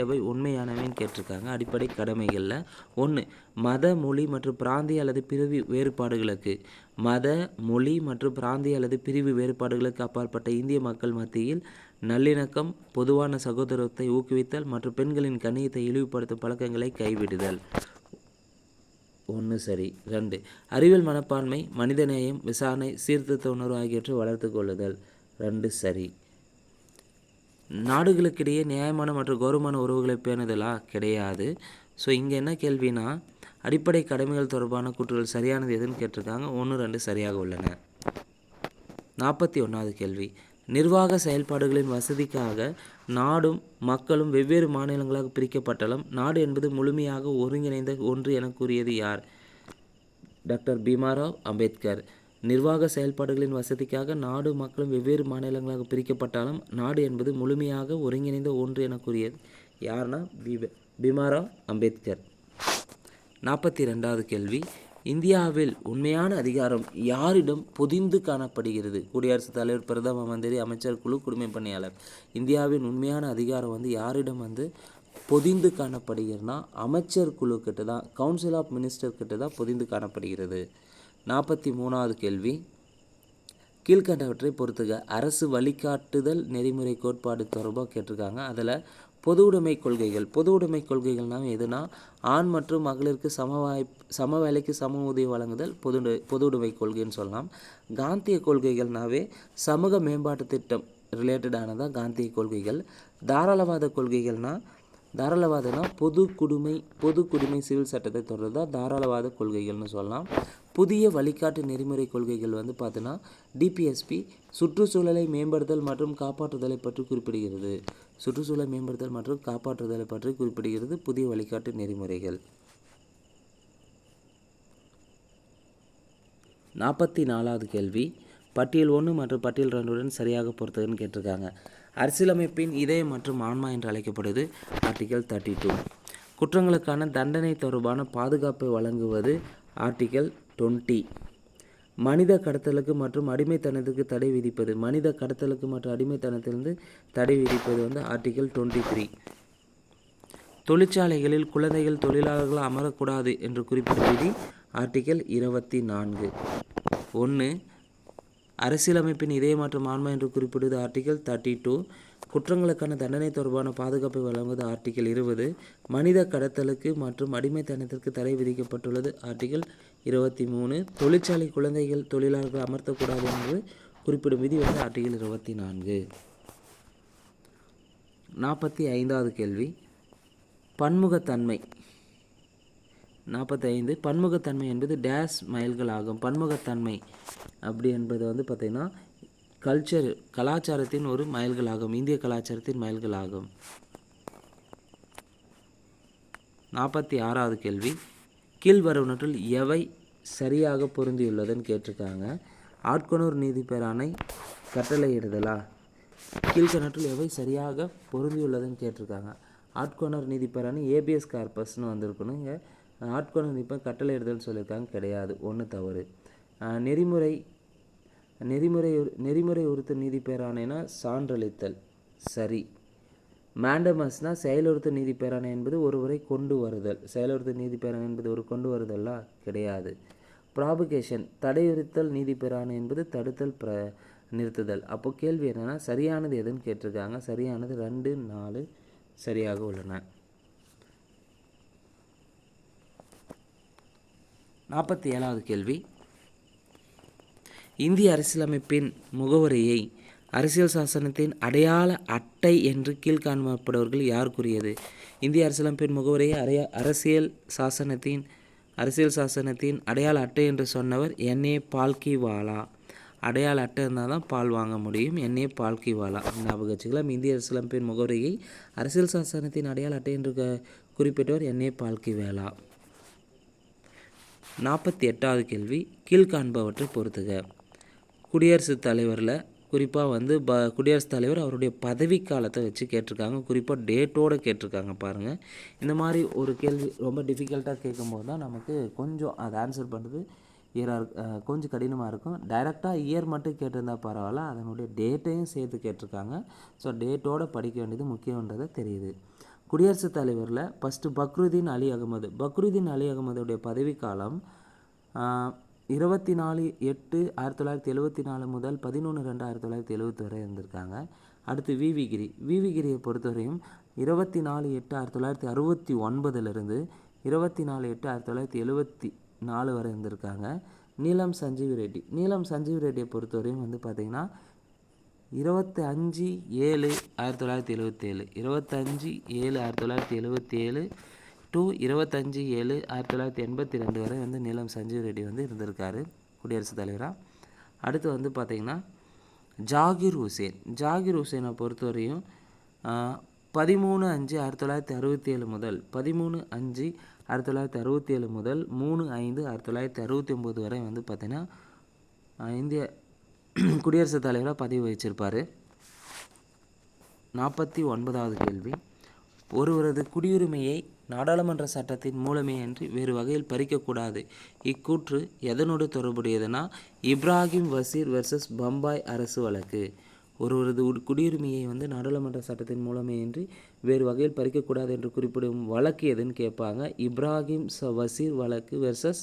எவை உண்மையானவைன்னு கேட்டிருக்காங்க. அடிப்படை கடமைகளில் 1, மத மொழி மற்றும் பிராந்திய அல்லது பிரிவு வேறுபாடுகளுக்கு அப்பாற்பட்ட இந்திய மக்கள் மத்தியில் நல்லிணக்கம், பொதுவான சகோதரத்தை ஊக்குவித்தல் மற்றும் பெண்களின் கண்ணியத்தை இழிவுபடுத்தும் பழக்கங்களை கைவிடுதல். 1 சரி. 2, அறிவியல் மனப்பான்மை, மனிதநேயம், விசாரணை, சீர்திருத்த உணர்வு ஆகியவற்றை வளர்த்து கொள்ளுதல். 2 சரி. நாடுகளுக்கிடையே நியாயமான மற்றும் கௌரவமான உறவுகளை பேணுதலா? கிடையாது. ஸோ இங்கே என்ன கேள்வினா அடிப்படை கடமைகள் தொடர்பான கூற்றுகள் சரியானது எதுன்னு கேட்டிருக்காங்க. 1, 2 சரியாக உள்ளன. 41வது கேள்வி, நிர்வாக செயல்பாடுகளின் வசதிக்காக நாடும் மக்களும் வெவ்வேறு மாநிலங்களாக பிரிக்கப்பட்டாலும் நாடு என்பது முழுமையாக ஒருங்கிணைந்த ஒன்று என கூறியது யார்? டாக்டர் பீமாராவ் அம்பேத்கர். நிர்வாக செயல்பாடுகளின் வசதிக்காக நாடு மக்களும் வெவ்வேறு மாநிலங்களாக பிரிக்கப்பட்டாலும் நாடு என்பது முழுமையாக ஒருங்கிணைந்த ஒன்று என கூறியது யார்னா பீமாராவ் அம்பேத்கர். 42வது கேள்வி, இந்தியாவில் உண்மையான அதிகாரம் யாரிடம் பொதிந்து காணப்படுகிறது? குடியரசுத் தலைவர், பிரதம மந்திரி, அமைச்சர் குழு, குடிமைப் பணியாளர். இந்தியாவின் உண்மையான அதிகாரம் யாரிடம் பொதிந்து காணப்படுகிறதுனா அமைச்சர் குழு கிட்ட தான், கவுன்சில் ஆஃப் மினிஸ்டர் கிட்ட தான் பொதிந்து காணப்படுகிறது. 43வது கேள்வி, கீழ்கண்டவற்றை பொறுத்துக. அரசு வழிகாட்டுதல் நெறிமுறை கோட்பாடு தொடர்பாக கேட்டிருக்காங்க. அதில் பொது உடைமை கொள்கைகள். பொது உடைமை கொள்கைகள்னால் எதுனா ஆண் மற்றும் மகளிருக்கு சம வேலைக்கு சம ஊதியம் வழங்குதல் பொது உடைமை கொள்கைன்னு சொல்லலாம். காந்திய கொள்கைகள்னாவே சமூக மேம்பாட்டு திட்டம் ரிலேட்டடானதான் காந்திய கொள்கைகள். தாராளவாதம்னா பொது குடிமை சிவில் சட்டத்தை தொடர்றது தான் தாராளவாத கொள்கைகள்னு சொல்லலாம். புதிய வழிகாட்டு நெறிமுறை கொள்கைகள் பார்த்தோன்னா டிபிஎஸ்பி சுற்றுச்சூழலை மேம்படுத்தல் மற்றும் காப்பாற்றுதலை பற்றி குறிப்பிடுகிறது. சுற்றுச்சூழலை மேம்படுத்தல் மற்றும் காப்பாற்றுதலை பற்றி குறிப்பிடுகிறது புதிய வழிகாட்டு நெறிமுறைகள். 44வது கேள்வி, பட்டியல் 1 மற்றும் பட்டியல் 2 சரியாக பொறுத்ததுன்னு கேட்டிருக்காங்க. அரசியலமைப்பின் இதயம் மற்றும் ஆன்மா என்று அழைக்கப்படுவது ஆர்டிகல் 32. குற்றங்களுக்கான தண்டனை தொடர்பான பாதுகாப்பை வழங்குவது ஆர்டிகல் 20. மனித கடத்தலுக்கு மற்றும் அடிமைத்தனத்துக்கு தடை விதிப்பது தடை விதிப்பது ஆர்டிகல் 23. தொழிற்சாலைகளில் குழந்தைகள் தொழிலாளர்கள் அமரக்கூடாது என்று குறிப்பிடும் விதி ஆர்டிகல் 24. 1, அரசியலமைப்பின் இதய மற்றும் ஆன்மா என்று குறிப்பிடுவது ஆர்டிகல் 32. குற்றங்களுக்கான தண்டனை தொடர்பான பாதுகாப்பை வழங்குவது ஆர்டிகல் 20. மனித கடத்தலுக்கு மற்றும் அடிமைத்தனத்திற்கு தடை விதிக்கப்பட்டுள்ளது ஆர்டிகல் 23. தொழிற்சாலை குழந்தைகள் தொழிலாளர்கள் அமர்த்தக்கூடாது என்று குறிப்பிடும் விதி ஆர்டிகல் 24. 45வது கேள்வி, பன்முகத்தன்மை. 45, பன்முகத்தன்மை என்பது டேஸ் மைல்கள் ஆகும். பன்முகத்தன்மை அப்படி என்பது பார்த்திங்கன்னா கலாச்சாரத்தின் ஒரு மைல்கள் ஆகும். இந்திய கலாச்சாரத்தின் மைல்கள் ஆகும். 46வது கேள்வி, கீழ்வருவனற்றுள் எவை சரியாக பொருந்தியுள்ளதுன்னு கேட்டிருக்காங்க. ஆட்கொணர் நீதி பேராணை கட்டளையிடுதலா? கீழ்கணற்றில் எவை சரியாக பொருந்தியுள்ளதுன்னு கேட்டிருக்காங்க. ஆட்கொணர் நீதி பேராணை ஏபிஎஸ் கார்பஸ்ன்னு வந்திருக்கணும். இங்கே ஆட்கொணர் நீதி கட்டளையிடுதல்னு சொல்லியிருக்காங்க. கிடையாது. 1 தவறு. நெறிமுறை உறுத்து நீதி பேராணைனா சான்றளித்தல். சரி. மேண்டமஸ்னால் செயலுறுத்து நீதி பேராணை என்பது ஒருவரை கொண்டு வருதல். செயலுறுத்து நீதி பேராணை என்பது ஒரு கொண்டு வருதல்லா? கிடையாது. ப்ராபகேஷன் தடையுறுத்தல் நீதி பேராணை என்பது தடுத்தல் நிறுத்துதல். அப்போ கேள்வி என்னென்னா சரியானது எதுன்னு கேட்டிருக்காங்க. சரியானது 2, 4 சரியாக உள்ளன. 47வது கேள்வி, இந்திய அரசியலமைப்பின் முகவரியை அரசியல் சாசனத்தின் அடையாள அட்டை என்று கீழ்காணப்படுபவர்கள் யார் கூறியது? இந்திய அரசியலமைப்பின் முகவரியை அரசியல் சாசனத்தின் அடையாள அட்டை என்று சொன்னவர் N.A. பால்கிவாலா. அடையாள அட்டை இருந்தால் தான் பால் வாங்க முடியும். என்ஏ பால்கிவாலா ஞாபகம் வச்சுக்கலாம். இந்திய அரசியலமைப்பின் முகவரியை அரசியல் சாசனத்தின் அடையாள அட்டை என்று குறிப்பிட்டவர் என்ஏ பால்கிவாலா. 48வது கேள்வி, கீழ்காண்பவற்றை பொறுத்துக. குடியரசுத் தலைவரில் குறிப்பாக குடியரசுத் தலைவர் அவருடைய பதவி காலத்தை வச்சு கேட்டிருக்காங்க. குறிப்பாக டேட்டோடு கேட்டிருக்காங்க பாருங்கள். இந்த மாதிரி ஒரு கேள்வி ரொம்ப டிஃபிகல்ட்டாக கேட்கும்போது தான் நமக்கு கொஞ்சம் அதை ஆன்சர் பண்ணுறது கொஞ்சம் கடினமாக இருக்கும். டைரெக்டாக இயர் மட்டும் கேட்டிருந்தா பரவாயில்ல, அதனுடைய டேட்டையும் சேர்த்து கேட்டிருக்காங்க. ஸோ டேட்டோடு படிக்க வேண்டியது முக்கியன்றதை தெரியுது. குடியரசுத் தலைவரில் ஃபஸ்ட்டு பக்ருதீன் அலி அகமது. பக்ருதீன் அலி அகமதுடைய பதவிக்காலம் 24/8/1974 முதல் 11/2/1970 வரை இருந்திருக்காங்க. அடுத்து விவி கிரி. விவி கிரியை பொறுத்தவரையும் 24/8/1969 24/8/1974 வரை இருந்திருக்காங்க. நீலம் சஞ்சீவி ரெட்டி. நீலம் சஞ்சீவி ரெட்டியை பொறுத்தவரையும் பார்த்திங்கன்னா 25/7/1977 25/7/1977 டு 25/7/1982 வரை நீலம் சஞ்சீவ் ரெட்டி இருந்திருக்காரு குடியரசுத் தலைவராக. அடுத்து பார்த்திங்கன்னா ஜாகிர் ஹுசேன். ஜாகிர் ஹுசேனை பொறுத்தவரையும் 13/5/1967 முதல் 13/5/1967 முதல் 3/5/1969 வரை பார்த்திங்கன்னா இந்திய குடியரசுத் தலைவராக பதவி வகிச்சிருப்பார். 49வது கேள்வி, ஒருவரது குடியுரிமையை நாடாளுமன்ற சட்டத்தின் மூலமே அன்றி வேறு வகையில் பறிக்கக்கூடாது. இக்கூற்று எதனோடு தொடர்புடையதுன்னா இப்ராஹிம் வசீர் வெர்சஸ் பம்பாய் அரசு வழக்கு. ஒருவரது குடியுரிமையை நாடாளுமன்ற சட்டத்தின் மூலமே அன்றி வேறு வகையில் பறிக்கக்கூடாது என்று குறிப்பிடும் வழக்கு எதுன்னு கேட்பாங்க. இப்ராஹிம் வசீர் வழக்கு வெர்சஸ்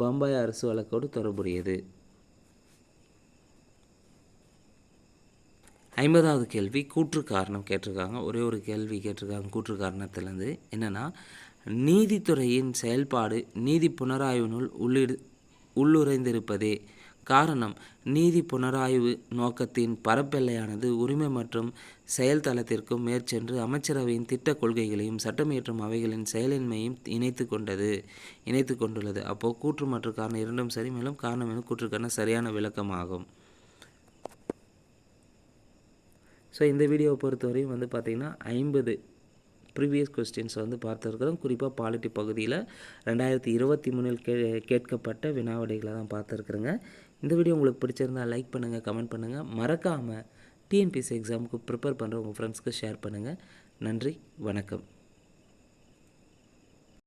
பம்பாய் அரசு வழக்கோடு தொடர்புடையது. 50வது கேள்வி, கூற்று காரணம் கேட்டிருக்காங்க. ஒரே ஒரு கேள்வி கேட்டிருக்காங்க கூற்று காரணத்திலேருந்து. என்னென்னா, நீதித்துறையின் செயல்பாடு நீதி புனராய்வினுள் உள்ளுரைந்திருப்பதே காரணம். நீதி புனராய்வு நோக்கத்தின் பரப்பெல்லையானது உரிமை மற்றும் செயல்தளத்திற்கும் மேற்சென்று அமைச்சரவையின் திட்ட கொள்கைகளையும் சட்டமியற்றும் அவைகளின் செயலின்மையும் இணைத்து கொண்டுள்ளது. அப்போது கூற்று மற்றும் காரணம் இரண்டும் சரி, மேலும் காரணம் எனும் கூற்றுக்கான சரியான விளக்கமாகும். ஸோ இந்த வீடியோவை பொறுத்தவரையும் பார்த்திங்கன்னா 50 ப்ரீவியஸ் கொஸ்டின்ஸ் பார்த்துருக்குறோம். குறிப்பாக பாலிட்டி பகுதியில் 2023 கேட்கப்பட்ட வினாவிடைகளை தான் பார்த்துருக்குறேங்க. இந்த வீடியோ உங்களுக்கு பிடிச்சிருந்தால் லைக் பண்ணுங்கள், கமெண்ட் பண்ணுங்கள். மறக்காமல் டிஎன்பிஎஸ்சி எக்ஸாமுக்கு ப்ரிப்பேர் பண்ணுற உங்கள் ஃப்ரெண்ட்ஸ்க்கு ஷேர் பண்ணுங்கள். நன்றி, வணக்கம்.